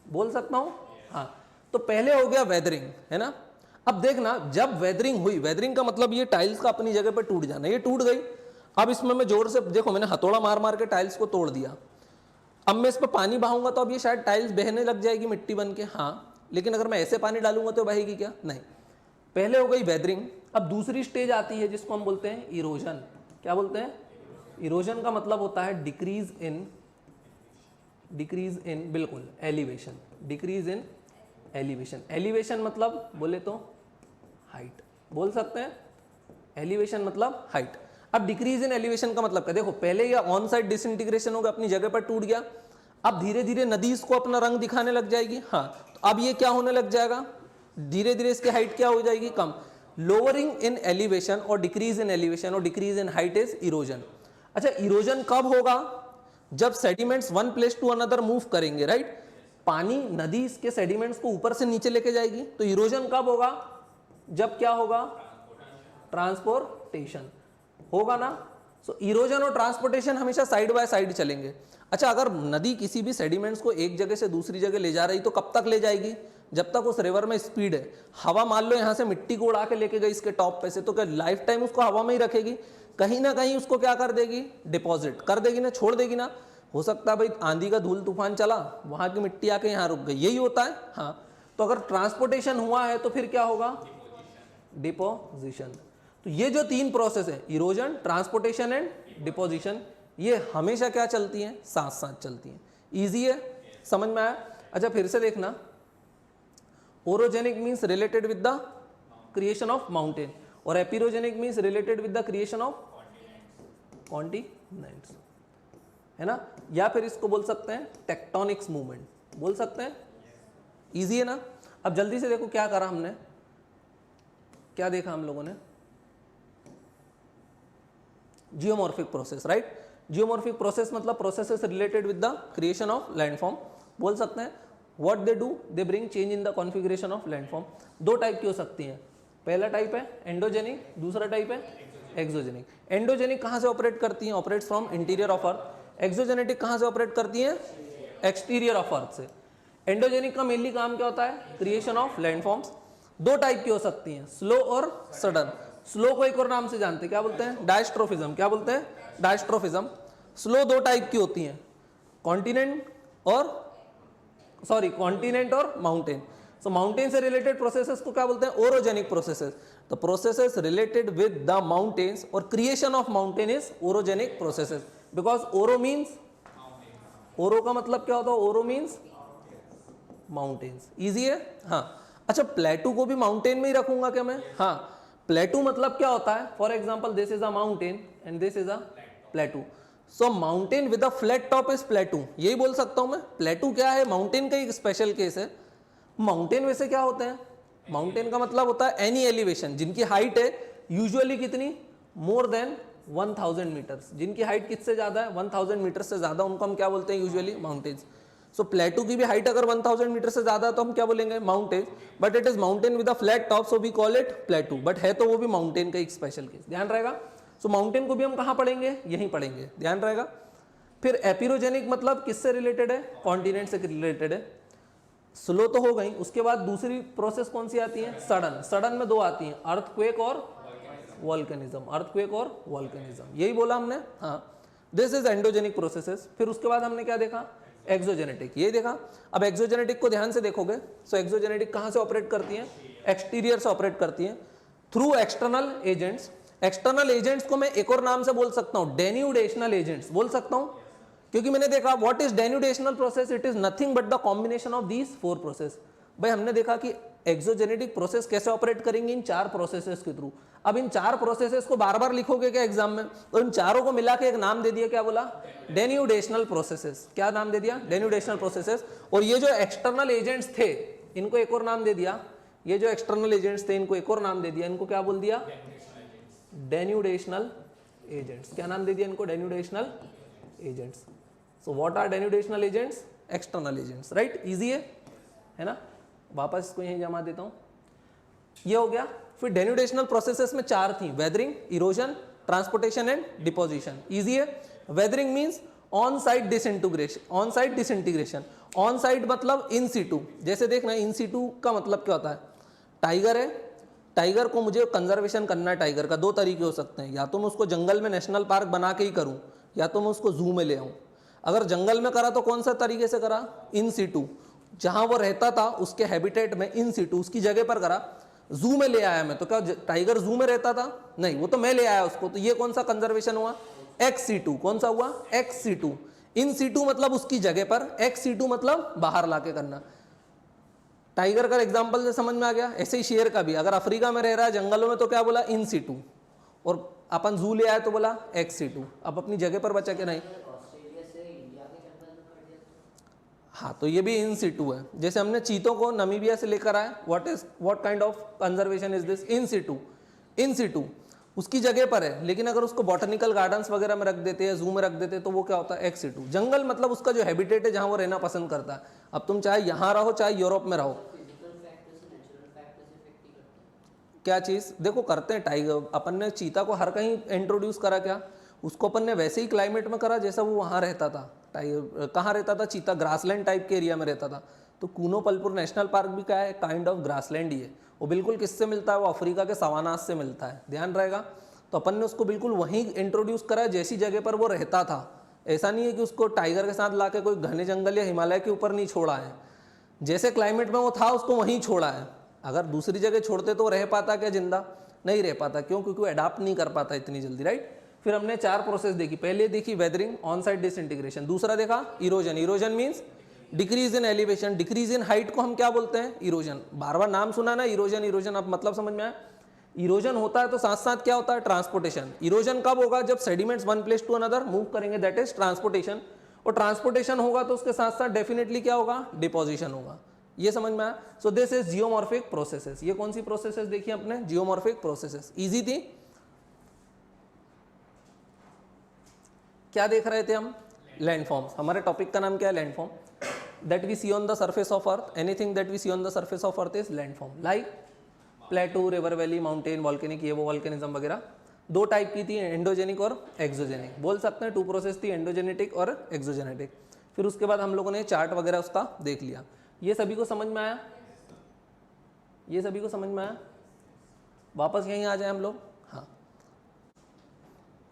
बोल सकता हूं? हाँ। तो पहले हो गया वेदरिंग, है ना। अब देखना, जब वेदरिंग हुई, वेदरिंग का मतलब ये टाइल्स का अपनी जगह पर टूट जाना। ये टूट गई। अब इसमें मैं जोर से, देखो मैंने हथौड़ा मार मार के टाइल्स को तोड़ दिया। अब मैं इस पर पानी बहाऊंगा तो अब ये शायद टाइल्स बहने लग जाएगी मिट्टी बन के। हाँ, लेकिन अगर मैं ऐसे पानी डालूंगा तो बहेगी क्या? नहीं। पहले हो गई वेदरिंग। अब दूसरी स्टेज आती है जिसको हम बोलते हैं इरोजन। क्या बोलते हैं? इरोजन का मतलब होता है डिक्रीज इन बिल्कुल elevation. Decrease in elevation. Elevation मतलब बोले तो हाइट। बोल सकते हैं एलिवेशन मतलब हाइट। अब डिक्रीज इन एलिवेशन का मतलब क्या, देखो पहले ये ऑन साइड डिसइंटीग्रेशन होगा, अपनी जगह पर टूट गया, अब धीरे धीरे नदी इसको अपना रंग दिखाने लग जाएगी। हाँ, तो अब ये क्या होने लग जाएगा, धीरे धीरे इसकी हाइट क्या हो जाएगी, कम। लोअरिंग इन एलिवेशन और डिक्रीज इन एलिवेशन और decrease in height is erosion. अच्छा, इरोजन कब होगा, जब sediments one place to another move करेंगे, राइट। पानी, नदी इसके सेडिमेंट्स को ऊपर से नीचे लेके जाएगी, तो इरोजन कब होगा, जब क्या होगा, ट्रांसपोर्टेशन होगा ना। सो इरोजन और ट्रांसपोर्टेशन हमेशा साइड बाय साइड चलेंगे। अच्छा, अगर नदी किसी भी सेडिमेंट्स को एक जगह से दूसरी जगह ले जा रही तो कब तक ले जाएगी, जब तक उस रिवर में स्पीड है। हवा मान लो यहाँ से मिट्टी को उड़ा के लेके गई इसके टॉप पे से, तो क्या लाइफ टाइम उसको हवा में ही रखेगी, कहीं ना कहीं उसको क्या कर देगी, डिपॉजिट कर देगी ना, छोड़ देगी ना। हो सकता है भाई आंधी का धूल तूफान चला, वहां की मिट्टी आके यहाँ रुक गई, यही होता है। हाँ, तो अगर ट्रांसपोर्टेशन हुआ है तो फिर क्या होगा, डिपोजिशन। तो ये जो तीन प्रोसेस है, इरोजन, ट्रांसपोर्टेशन एंड डिपोजिशन, ये हमेशा क्या चलती हैं, साथ साथ चलती हैं। इजी है, समझ में आया। अच्छा, फिर से देखना, orogenic means related with the creation of mountain और epeirogenic means related with the creation of continents, है ना। या फिर इसको बोल सकते हैं टेक्टोनिक्स मूवमेंट, बोल सकते हैं। इजी है ना। अब जल्दी से देखो क्या करा हमने, क्या देखा हम लोगों ने, geomorphic process, right. Geomorphic process मतलब processes related with the creation of landform, बोल सकते हैं। What they do, they bring change in the configuration of landform. दो टाइप की हो सकती हैं, पहला टाइप है एंडोजेनिक, दूसरा टाइप है एक्सोजेनिक। एंडोजेनिक कहाँ से ऑपरेट करती हैं, operates from interior of earth. Exogenetic कहाँ से ऑपरेट करती हैं, एक्सटीरियर ऑफ अर्थ से। एंडोजेनिक का मेनली काम क्या होता है, क्रिएशन ऑफ लैंडफॉर्म्स। दो टाइप की हो सकती हैं, स्लो और सडन। स्लो को एक और नाम से जानते हैं, क्या बोलते हैं, डायस्ट्रोफिज्म। क्या बोलते हैं, डायस्ट्रोफिज्म। स्लो दो टाइप की होती हैं, कॉन्टिनेंट और माउंटेन। सो माउंटेन से रिलेटेड प्रोसेसेस को क्या बोलते हैं, orogenic processes. The processes related with the mountains और creation of mountain is orogenic processes, because oro means, oro का मतलब क्या होता है, ओरो मीन्स माउंटेन्स। इजी है। हाँ, अच्छा, प्लेटू को भी माउंटेन में ही रखूंगा क्या मैं, हाँ। प्लेटू मतलब क्या होता है, for example this is a mountain and this is a प्लेटू। So mountain with a flat top is प्लेटू, यही बोल सकता हूं मैं। प्लेटू क्या है, माउंटेन का एक स्पेशल केस है। माउंटेन वैसे क्या होते हैं, माउंटेन का मतलब होता है एनी एलिवेशन जिनकी हाइट है यूजुअली कितनी, मोर देन 1000 मीटर्स। जिनकी हाइट किससे ज्यादा है, 1000 मीटर से ज्यादा, उनको हम क्या बोलते हैं, यूजुअली माउंटेन्स। सो प्लेटू की भी हाइट अगर 1000 मीटर से ज्यादा है तो हम क्या बोलेंगे, mountain. But it is mountain with a flat top, so we call it plateau. But है तो वो भी माउंटेन का एक स्पेशल केस, ध्यान रहेगा। सो माउंटेन को भी हम कहाँ पढ़ेंगे, यहीं पढ़ेंगे, ध्यान रहेगा। फिर एपिरोजेनिक मतलब किससे रिलेटेड है, कॉन्टिनेंट से रिलेटेड है। स्लो तो हो गई, उसके बाद दूसरी प्रोसेस कौन सी आती है, सडन। सडन में दो आती हैं, अर्थक्वेक और वोल्केनिज्म। अर्थक्वेक और वोल्केनिज्म, यही बोला हमने, हाँ। This is endogenic processes. फिर उसके बाद हमने क्या देखा, एक्सोजेनेटिक, ये देखा। अब एक्सोजेनेटिक को ध्यान से देखोगे, सो एक्सोजेनेटिक कहाँ से ऑपरेट करती है, एक्सटीरियर से ऑपरेट करती है, through external agents. External agents को मैं एक और नाम से बोल सकता हूँ, डेन्यूडेशनल एजेंट्स बोल सकता हूँ, क्योंकि मैंने देखा what is denudational process, it is nothing but the combination of these 4 process. भाई हमने देखा कि एक्सोजेनेटिक प्रोसेस कैसे ऑपरेट करेंगे, इन 4 प्रोसेसेस के थ्रू। अब इन 4 प्रोसेसेस को बार बार लिखोगे क्या एग्जाम में, तो इन चारों को मिला के एक नाम दे दिया, क्या बोला, डेन्यूडेशनल प्रोसेसेस। क्या नाम दे दिया, डेन्यूडेशनल प्रोसेसेस। और ये जो एक्सटर्नल एजेंट्स थे इनको एक और नाम दे दिया, ये जो एक्सटर्नल एजेंट्स थे इनको एक और नाम दे दिया, इनको क्या बोल दिया, डेन्यूडेशनल एजेंट्स। क्या नाम दे दिया इनको, denudational agents. So what are denudational agents, external agents, right. Easy है ना। वापस इसको यहीं जमा देता हूं, ये हो गया। फिर डेन्यूडेशनल प्रोसेसेस में 4 थी, weathering, erosion, transportation and deposition. Easy है। Weathering means on site disintegration, on site disintegration. On site मतलब इन सीटू। जैसे देखना, इन सीटू का मतलब क्या होता है, टाइगर है, टाइगर को मुझे कंजर्वेशन करना है। टाइगर का 2 तरीके हो सकते हैं, या तो मैं उसको जंगल में नेशनल पार्क बना के ही करूं, या तो मैं उसको जू में ले आऊं। अगर जंगल में करा तो कौन सा तरीके से करा, इन सीटू, जहां वो रहता था उसके हैबिटेट में, इन सीटू उसकी जगह पर करा। जू में ले आया मैं, तो क्या टाइगर जू में रहता था, नहीं, वो तो मैं ले आया उसको, तो ये कौन सा कंजर्वेशन हुआ, एक्स सीटू। कौन सा हुआ, एक्स सीटू। इन सीटू मतलब उसकी जगह पर, एक्स सीटू मतलब बाहर लाके करना। टाइगर का एग्जांपल से समझ में आ गया। ऐसे ही शेर का भी, अगर अफ्रीका में रह रहा है जंगलों में तो क्या बोला, इन सीटू, और अपन जू ले आए तो बोला XC2, अब अपनी जगह पर बचा कि नहीं? ऑस्ट्रेलिया से इंडिया के जंगल में कर दिया तो हाँ, तो ये भी इन सिटू है। जैसे हमने चीतों को नमीबिया से लेकर आए, what kind of conservation is this? इन सिटू। इन सिटू उसकी जगह पर है, लेकिन अगर उसको बॉटनिकल गार्डन्स वगैरह में रख देते हैं, जू में रख देते हैं, तो वो क्या होता है? एक्स-सिटू। जंगल मतलब उसका जो हैबिटेट है, जहाँ वो रहना पसंद करता है। अब तुम चाहे यहाँ रहो चाहे यूरोप में रहो, फिजिकल फैक्टर से नेचुरल फैक्टर से इफेक्ट ही करते हैं। क्या चीज़ देखो करते हैं। टाइगर अपन ने चीता को हर कहीं इंट्रोड्यूस करा, क्या उसको अपन ने वैसे ही क्लाइमेट में करा जैसा वो वहाँ रहता था। टाइगर कहाँ रहता था? चीता ग्रासलैंड टाइप के एरिया में रहता था। तो कूनो पलपुर नेशनल पार्क भी क्या है? काइंड ऑफ ग्रासलैंड ही है। वो बिल्कुल किससे मिलता है? वो अफ्रीका के सवानास से मिलता है, ध्यान रहेगा। तो अपन ने उसको बिल्कुल वहीं इंट्रोड्यूस करा जैसी जगह पर वो रहता था। ऐसा नहीं है कि उसको टाइगर के साथ लाके कोई घने जंगल या हिमालय के ऊपर नहीं छोड़ा है, जैसे क्लाइमेट में वो था उसको वहीं छोड़ा है। अगर दूसरी जगह छोड़ते तो रह पाता क्या जिंदा? नहीं रह पाता। क्यों? क्योंकि वो अडाप्ट नहीं कर पाता इतनी जल्दी, राइट। फिर हमने 4 प्रोसेस देखी। पहले देखी वेदरिंग, ऑन साइड डिसइंटीग्रेशन। दूसरा देखा erosion. Erosion means decrease in elevation. Decrease in height को हम क्या बोलते हैं? इरोजन। बार बार नाम सुना ना, इरोजन इरोजन, अब मतलब समझ में आया? इरोजन होता है तो साथ साथ क्या होता है? ट्रांसपोर्टेशन। इरोजन कब होगा? जब sediments one place to another move करेंगे, दैट इज ट्रांसपोर्टेशन। और ट्रांसपोर्टेशन होगा तो उसके साथ साथ डेफिनेटली क्या होगा? डिपोजिशन होगा। ये समझ में आया? So this is geomorphic processes. ये कौन सी प्रोसेसेस देखी अपने? Geomorphic processes. इजी थी। क्या देख रहे थे हम? लैंडफॉर्म्स। हमारे टॉपिक का नाम क्या है? Landform. That we see on the surface of earth. Anything that we see on the surface of earth is landform. Like plateau, river valley, mountain, volcanic, ये वो वॉल्केनिज्म वगैरह। 2 टाइप की थी, एंडोजेनिक और एक्सोजेनिक। बोल सकते हैं 2 प्रोसेस थी, एंडोजेनेटिक और एक्सोजेनेटिक। फिर उसके बाद हम लोगों ने चार्ट वगैरह उसका देख लिया। ये सभी को समझ में आया? ये सभी को समझ में आया? वापस यहीं आ जाए हम लोग। हाँ,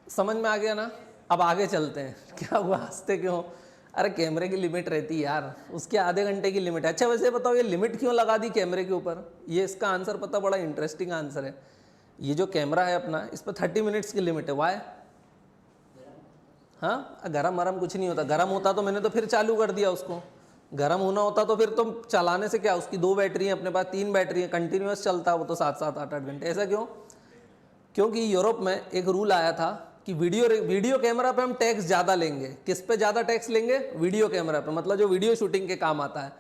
समझ में आ गया ना? अब आगे चलते हैं। क्या हुआ, हंसते क्यों? अरे कैमरे की लिमिट रहती है यार, उसके आधे घंटे की लिमिट है। अच्छा वैसे बताओ ये लिमिट क्यों लगा दी कैमरे के ऊपर? ये इसका आंसर पता, बड़ा इंटरेस्टिंग आंसर है। ये जो कैमरा है अपना, इस पर 30 मिनट्स की लिमिट है। वाई? हाँ, गरम वरम कुछ नहीं होता। गरम होता तो मैंने तो फिर चालू कर दिया उसको। गरम होना होता तो फिर तो चलाने से क्या, उसकी 2 बैटरी है अपने पास, 3 बैटरी है, कंटिन्यूस चलता है वो तो 7-7, 8-8 घंटे। ऐसा क्यों? क्योंकि यूरोप में एक रूल आया था कि वीडियो कैमरा पे हम टैक्स ज़्यादा लेंगे। किस पे ज़्यादा टैक्स लेंगे? वीडियो कैमरा पे, मतलब जो वीडियो शूटिंग के काम आता है।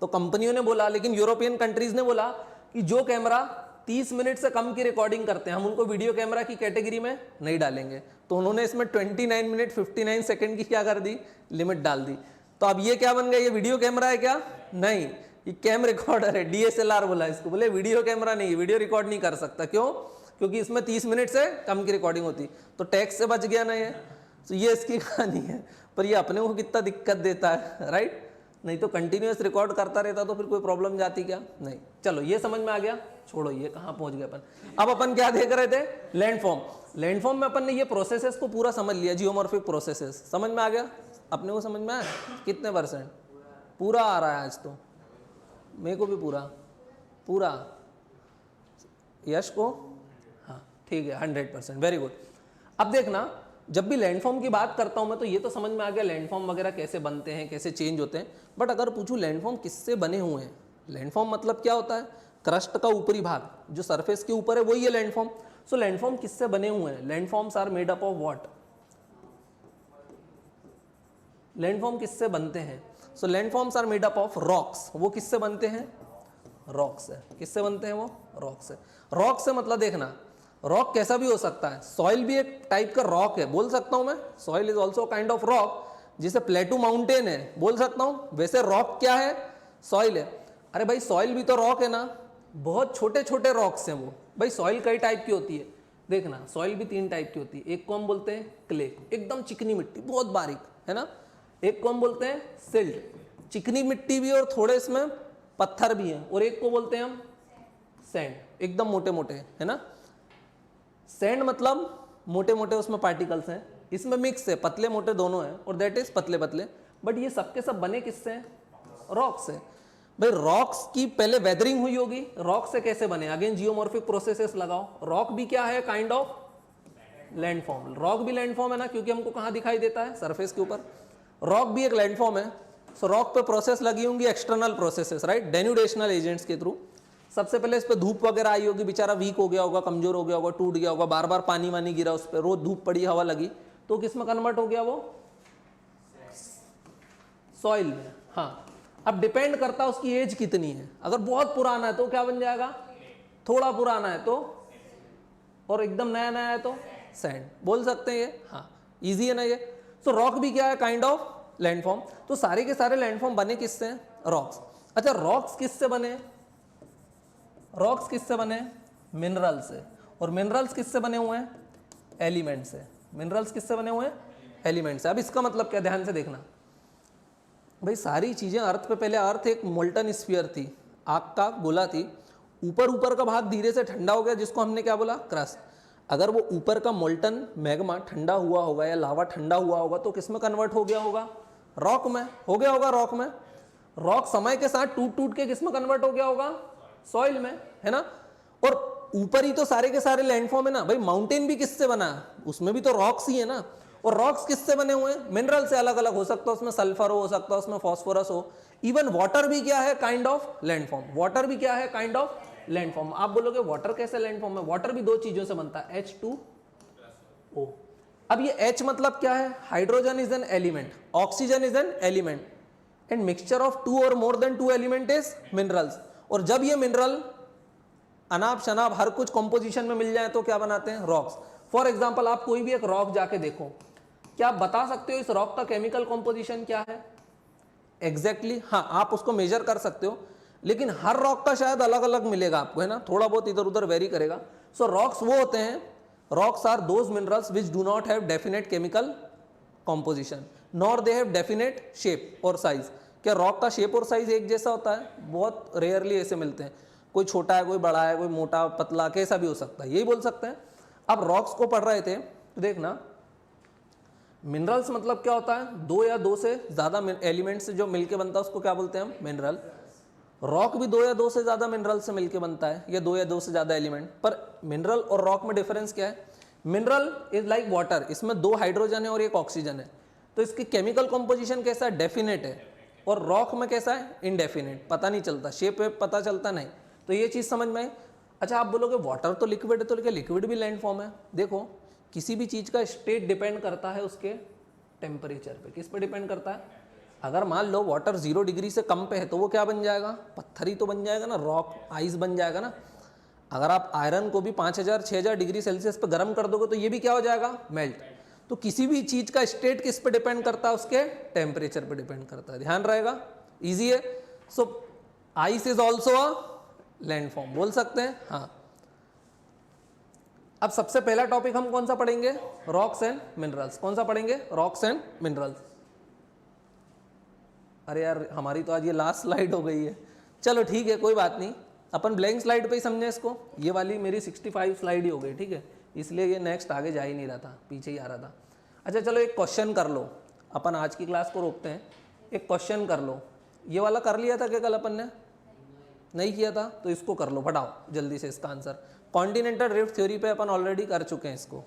तो कंपनियों ने बोला, लेकिन यूरोपियन कंट्रीज ने बोला कि जो कैमरा 30 मिनट से कम की रिकॉर्डिंग करते हैं हम उनको वीडियो कैमरा की कैटेगरी में नहीं डालेंगे। तो उन्होंने इसमें 29 मिनट 59 सेकेंड की क्या कर दी? लिमिट डाल दी। तो अब ये क्या बन गया? ये वीडियो कैमरा है क्या? नहीं, ये कैम रिकॉर्डर है, DSLR बोला इसको। बोले वीडियो कैमरा नहीं, वीडियो रिकॉर्ड नहीं कर सकता। क्यों? क्योंकि इसमें 30 मिनट से कम की रिकॉर्डिंग होती। तो टैक्स से बच गया ना ये। तो ये इसकी कहानी है। पर ये अपने को कितना दिक्कत देता है, राइट। नहीं तो कंटिन्यूस रिकॉर्ड करता रहता तो फिर कोई प्रॉब्लम जाती क्या? नहीं। चलो ये समझ में आ गया, छोड़ो ये कहाँ पहुंच गए अपन। अब अपन क्या देख रहे थे? लैंडफॉर्म। लैंडफॉर्म में अपन ने ये प्रोसेसेस को पूरा समझ लिया, जियोमॉर्फिक प्रोसेसेस। समझ में आ गया? अपने को समझ में आया? कितने %? पूरा आ रहा है आज तो, मेरे को भी पूरा। यश को? हाँ ठीक है, 100%, वेरी गुड। अब देखना, जब भी लैंडफॉर्म की बात करता हूं मैं तो ये तो समझ में आ गया लैंडफॉर्म वगैरह कैसे बनते हैं, कैसे चेंज होते हैं। बट अगर पूछूं लैंडफॉर्म किससे बने हुए हैं? लैंडफॉर्म मतलब क्या होता है? क्रस्ट का ऊपरी भाग जो सरफेस के ऊपर है वही है लैंडफॉर्म। सो लैंडफॉर्म किससे बने हुए हैं? Landforms are made up of what? Landform किससे बनते हैं? So landforms are made up of rocks. वो किससे बनते हैं? रॉक से। किससे बनते हैं वो? रॉक से। रॉक से मतलब देखना, रॉक कैसा भी हो सकता है। सॉइल भी एक टाइप का रॉक है, बोल सकता हूं मैं। Soil is also kind of rock. जिसे प्लेटू माउंटेन है बोल सकता हूं, वैसे रॉक क्या है? सॉइल है। अरे भाई सॉइल भी तो रॉक है ना, बहुत छोटे छोटे रॉक्स हैं वो। भाई सॉइल कई टाइप की होती है, देखना सॉइल भी 3 टाइप की होती है। एक को हम बोलते हैं क्ले, एकदम चिकनी मिट्टी, बहुत बारीक, है ना। एक को हम बोलते हैं सिल्ट, चिकनी मिट्टी भी और थोड़े इसमें पत्थर भी हैं। और एक को बोलते हैं हम सैंड, एकदम मोटे मोटे, है ना। सैंड मतलब मोटे मोटे उसमें पार्टिकल्स हैं, इसमें मिक्स है, पतले मोटे दोनों हैं, और दैट इज पतले पतले। बट ये सबके सब बने किससे हैं? रॉक से। भाई रॉक्स की पहले वेदरिंग हुई होगी। रॉक से कैसे बने? अगेन जियोमॉर्फिक प्रोसेसेस लगाओ। रॉक भी क्या है? Kind of landform. रॉक भी लैंडफॉर्म है ना, क्योंकि हमको कहाँ दिखाई देता है? सरफेस के ऊपर। रॉक भी एक लैंडफॉर्म है। सो रॉक पे प्रोसेस लगी होंगी, एक्सटर्नल प्रोसेसेस, राइट, डेन्यूडेशनल एजेंट्स के थ्रू। सबसे पहले इस पर धूप वगैरह आई होगी, बेचारा वीक हो गया होगा, कमजोर हो गया होगा, टूट गया होगा, बार बार पानी वानी गिरा उस पर, रोज धूप पड़ी, हवा लगी, तो किस में कन्वर्ट हो गया वो? सॉइल में। हाँ, अब डिपेंड करता है उसकी एज कितनी है। अगर बहुत पुराना है तो क्या बन जाएगा? थोड़ा पुराना है तो, और एकदम नया नया है तो सैंड। बोल सकते हैं ये? हाँ, इजी है ना ये। सो रॉक भी क्या है? Kind of landform. तो सारे के सारे लैंडफॉर्म बने किससे? रॉक्स। अच्छा, रॉक्स किससे बने? रॉक्स किससे बने? मिनरल से। और मिनरल्स किससे बने हुए हैं? एलिमेंट से। मिनरल्स किससे बने हुए हैं? एलिमेंट से। अब इसका मतलब क्या, ध्यान से देखना भाई, सारी चीजें अर्थ पे, पहले अर्थ एक मोल्टन स्फीयर थी, आग का गोला थी, ऊपर ऊपर का भाग धीरे से ठंडा हो गया, जिसको हमने क्या बोला? क्रस्ट। अगर वो ऊपर का मोल्टन मैग्मा ठंडा हुआ होगा या लावा ठंडा हुआ होगा तो किस में कन्वर्ट हो गया होगा? रॉक में हो गया होगा। रॉक में। रॉक समय के साथ टूट टूट के किस में कन्वर्ट हो गया होगा? सॉइल में, है ना। और ऊपर ही तो सारे के सारे लैंडफॉर्म है ना भाई। माउंटेन भी किससे बना है? उसमें भी तो रॉक्स ही है ना। और रॉक्स किससे बने हुए हैं? मिनरल से। अलग अलग हो सकता है, उसमें सल्फर हो सकता है, उसमें फॉस्फोरस हो। इवन वाटर भी क्या है? Kind of landform. वाटर भी क्या है? Kind of landform. आप बोलोगे वाटर कैसे लैंडफॉर्म है? वाटर भी दो चीजों से बनता है, H2O। अब ये H मतलब क्या है? Hydrogen is an element, oxygen is an element, and mixture of two और more than two element is minerals. और जब ये मिनरल अनाप शनाप हर कुछ कंपोजिशन में मिल जाए तो क्या बनाते हैं? रॉक्स। फॉर एग्जाम्पल, आप कोई भी एक रॉक जाके देखो, क्या आप बता सकते हो इस रॉक का केमिकल कंपोजिशन क्या है? एग्जैक्टली हाँ, आप उसको मेजर कर सकते हो, लेकिन हर रॉक का शायद अलग अलग मिलेगा आपको, है ना, थोड़ा बहुत इधर उधर वेरी करेगा। सो रॉक्स वो होते हैं, rocks are those minerals which do not have definite chemical composition nor they have definite shape और साइज। क्या रॉक का शेप और साइज एक जैसा होता है? बहुत रेयरली ऐसे मिलते हैं, कोई छोटा है, कोई बड़ा है, कोई मोटा पतला, कैसा भी हो सकता है, यही बोल सकते हैं। अब रॉक्स को पढ़ रहे थे तो देखना, मिनरल्स मतलब क्या होता है? दो या दो से ज्यादा एलिमेंट से जो मिलके बनता है उसको क्या बोलते हैं हम? मिनरल। रॉक भी दो या दो से ज्यादा मिनरल से मिलके बनता है, या दो या दो से ज्यादा एलिमेंट। पर मिनरल और रॉक में डिफरेंस क्या है? मिनरल इज लाइक वाटर, इसमें दो हाइड्रोजन है और एक ऑक्सीजन है, तो इसकी केमिकल कॉम्पोजिशन कैसा है? डेफिनेट है। और रॉक में कैसा है? इनडेफिनेट, पता नहीं चलता, शेप वेप पता चलता नहीं। तो ये चीज समझ में आई। अच्छा, आप बोलोगे वाटर तो लिक्विड है, तो क्या लिक्विड भी लैंड फॉर्म है? देखो, किसी भी चीज का स्टेट डिपेंड करता है उसके टेम्परेचर पे। किस पे डिपेंड करता है? अगर मान लो वाटर 0 डिग्री से कम पे है तो वो क्या बन जाएगा? पत्थर ही तो बन जाएगा ना, रॉक, आइस बन जाएगा ना। अगर आप आयरन को भी 5000 6000 डिग्री सेल्सियस पे गर्म कर दोगे तो ये भी क्या हो जाएगा? मेल्ट। तो किसी भी चीज का स्टेट किस पे डिपेंड करता है? उसके टेम्परेचर पे डिपेंड करता है। ध्यान रहेगा, इजी है। So ice is also a landform, बोल सकते हैं। हाँ, अब सबसे पहला टॉपिक हम कौन सा पढ़ेंगे? Rocks and minerals. कौन सा पढ़ेंगे? Rocks and minerals. अरे यार, हमारी तो आज ये लास्ट स्लाइड हो गई है। चलो ठीक है, कोई बात नहीं, अपन ब्लैंक स्लाइड पे ही समझे इसको। ये वाली मेरी 65 स्लाइड ही हो गई, ठीक है, इसलिए ये नेक्स्ट आगे जा ही नहीं रहा था, पीछे ही आ रहा था। अच्छा चलो, एक क्वेश्चन कर लो, अपन आज की क्लास को रोकते हैं। एक क्वेश्चन कर लो, ये वाला कर लिया था क्या कल अपन ने? नहीं किया था, तो इसको कर लो, फटाओ जल्दी से इसका आंसर। कॉन्टिनेंटल ड्रिफ्ट थ्योरी पे अपन ऑलरेडी कर चुके हैं इसको।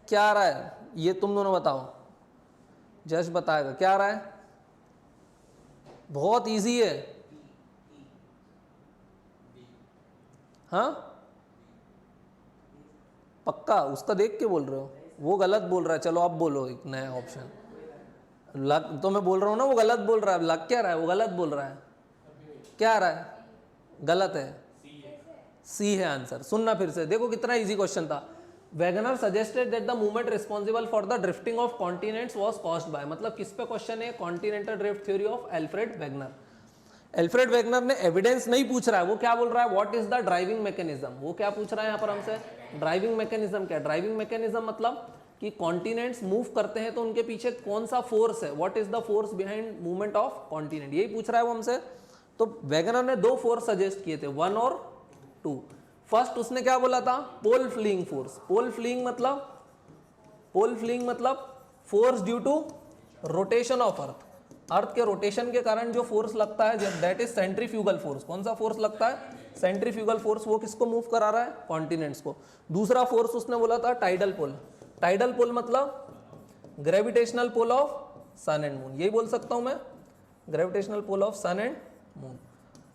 क्या आ रहा है ये तुम दोनों बताओ, जज बताएगा क्या आ रहा है। बहुत इजी है। हाँ पक्का उसका देख के बोल रहे हो? वो गलत बोल रहा है, चलो अब बोलो एक नया ऑप्शन। लग तो मैं बोल रहा हूँ ना वो गलत बोल रहा है, लग क्या रहा है? वो गलत बोल रहा है। क्या आ रहा है? गलत है, सी है आंसर। सुनना फिर से, देखो कितना इजी क्वेश्चन था। Wegener suggested that the movement responsible for the drifting of continents was caused by, मतलब किस पे क्वेश्चन है? Continental drift theory of Alfred Wegener. Alfred Wegener ने एविडेंस नहीं पूछ रहा है, वो क्या बोल रहा है? What is the driving mechanism. वो क्या पूछ रहा है यहाँ पर हमसे? ड्राइविंग मैकेनिज्म क्या है? ड्राइविंग मैकेनिज्म मतलब कि कॉन्टिनेंट्स मूव करते हैं तो उनके पीछे कौन सा फोर्स है? What is the force behind movement of continent, यही पूछ रहा है वो हमसे। तो वेगनर ने दो फोर्स सजेस्ट किए थे, 1 और 2। फर्स्ट उसने क्या बोला था? Pole fleeing force. Pole fleeing मतलब force due to rotation of earth. Earth के रोटेशन के कारण जो फोर्स लगता है, दैट इज सेंट्रीफ्यूगल फोर्स। कौन सा फोर्स लगता है? Centrifugal force. वो किसको मूव करा रहा है? कॉन्टिनेंट्स को। दूसरा फोर्स उसने बोला था टाइडल पुल। टाइडल पुल मतलब gravitational pull of sun and moon, यही बोल सकता हूं मैं, gravitational pull of sun and moon.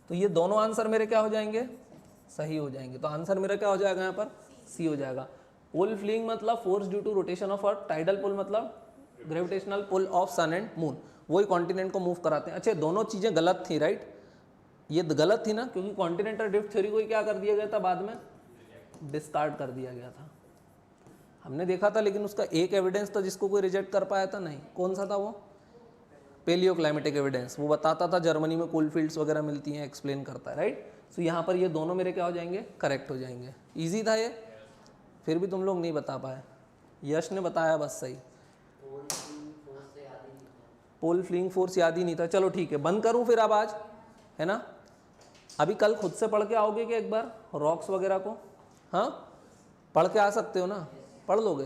तो ये दोनों आंसर मेरे क्या हो जाएंगे, सही हो जाएंगे। तो आंसर मेरा क्या हो जाएगा यहाँ पर, सी हो जाएगा। पोल फ्लिंग मतलब force due to rotation of earth, tidal pull मतलब gravitational pull of sun and moon, वही कॉन्टिनेंट को मूव कराते हैं। अच्छा, दोनों चीजें गलत थी, राइट, ये गलत थी ना, क्योंकि कॉन्टिनेंटल ड्रिफ्ट थ्योरी को ही क्या कर दिया गया था, बाद में डिस्कार्ड कर दिया गया था। हमने देखा था, लेकिन उसका एक एविडेंस था जिसको कोई रिजेक्ट कर पाया था, नहीं, कौन सा था वो, पेलियो क्लाइमेटिक एविडेंस, वो बताता था जर्मनी में कोल फील्ड्स वगैरह मिलती हैं, एक्सप्लेन करता है, राइट। सो यहाँ पर ये दोनों मेरे क्या हो जाएंगे, करेक्ट हो जाएंगे। इजी था ये, फिर भी तुम लोग नहीं बता पाए, यश ने बताया बस सही। पोल फ्लिंग फोर्स याद ही नहीं था। चलो ठीक है, बंद करूँ फिर अब आज, है ना। अभी कल खुद से पढ़ के आओगे कि एक बार रॉक्स वगैरह को, हाँ पढ़ के आ सकते हो ना, पढ़ लोगे।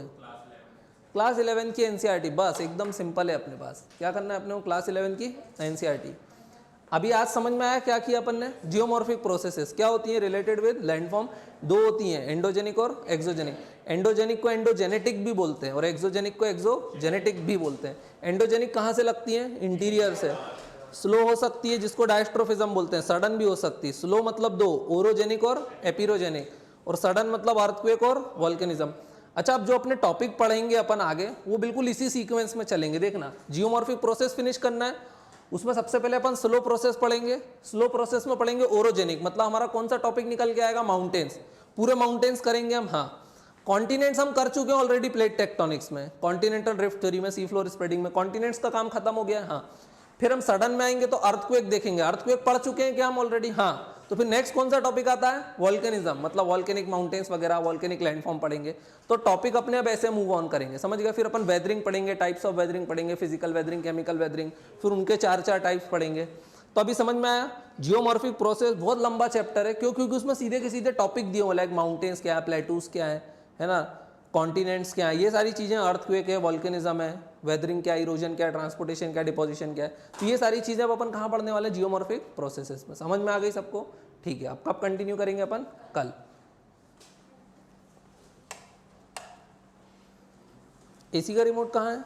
क्लास 11 की एनसीईआरटी, बस एकदम सिंपल है अपने पास। क्या करना है अपने को, क्लास 11 की एनसीईआरटी। अभी आज समझ में आया क्या किया अपन ने, जियोमॉर्फिक प्रोसेसेस क्या होती हैं रिलेटेड विद लैंडफॉर्म, दो होती हैं, एंडोजेनिक और एक्सोजेनिक। एंडोजेनिक को एंडोजेनेटिक भी बोलते हैं और एक्सोजेनिक को एक्सोजेनेटिक भी बोलते हैं। एंडोजेनिक कहाँ से लगती हैं, इंटीरियर से। स्लो हो सकती है, जिसको डायस्ट्रोफिज्म बोलते हैं, सडन भी हो सकती है। स्लो मतलब दो, ओरोजेनिक और एपिरोजेनिक, और सडन मतलब अर्थक्वेक और वोल्केनिज्म। अच्छा, अब जो अपने टॉपिक पढ़ेंगे अपन आगे, वो बिल्कुल इसी सीक्वेंस में चलेंगे। देखना, जियोमॉर्फिक प्रोसेस फिनिश करना है, उसमें सबसे पहले अपन स्लो प्रोसेस पढ़ेंगे। स्लो प्रोसेस में पढ़ेंगे ओरोजेनिक, मतलब हमारा कौन सा टॉपिक निकल के आएगा, माउंटेन्स, पूरे माउंटेन्स करेंगे हम। हाँ, कॉन्टिनेंट्स हम कर चुके हैं ऑलरेडी, प्लेट टेक्टोनिक्स में, कॉन्टिनेंटल ड्रिफ्ट थ्योरी में, सी फ्लोर स्प्रेडिंग में, कॉन्टिनेंट्स का काम खत्म हो गया है। हाँ, फिर हम सडन में आएंगे तो अर्थक्वेक देखेंगे, अर्थक्वेक पढ़ चुके हैं क्या हम ऑलरेडी, हाँ। तो फिर नेक्स्ट कौन सा टॉपिक आता है, वोल्केनिज्म, मतलब वोल्केनिक माउंटेन्स वगैरह, वोल्केनिक लैंडफॉर्म पढ़ेंगे। तो टॉपिक अपने अब ऐसे मूव ऑन करेंगे, समझ गए। फिर अपन वेदरिंग पढ़ेंगे, टाइप्स ऑफ वेदरिंग पढ़ेंगे, फिजिकल वेदरिंग, केमिकल वेदरिंग, फिर उनके चार टाइप्स पढ़ेंगे। तो अभी समझ में आया, जियोमॉर्फिक प्रोसेस बहुत लंबा चैप्टर है, क्यों, क्योंकि उसमें सीधे के सीधे टॉपिक दिए हुए, लाइक माउंटेन्स क्या है, प्लेटूज क्या है ना, कॉन्टिनेंट्स क्या है, ये सारी चीजें, अर्थक्वेक है, वोल्केनिज्म है, वेदरिंग क्या, इरोजन क्या, ट्रांसपोर्टेशन क्या, डिपोजिशन क्या है। तो ये सारी चीजें अब अपन कहाँ पढ़ने वाले, जियोमॉर्फिक प्रोसेसेस में। समझ में आ गई सबको, ठीक है। अब कब कंटिन्यू करेंगे अपन, कल। एसी का रिमोट कहाँ है।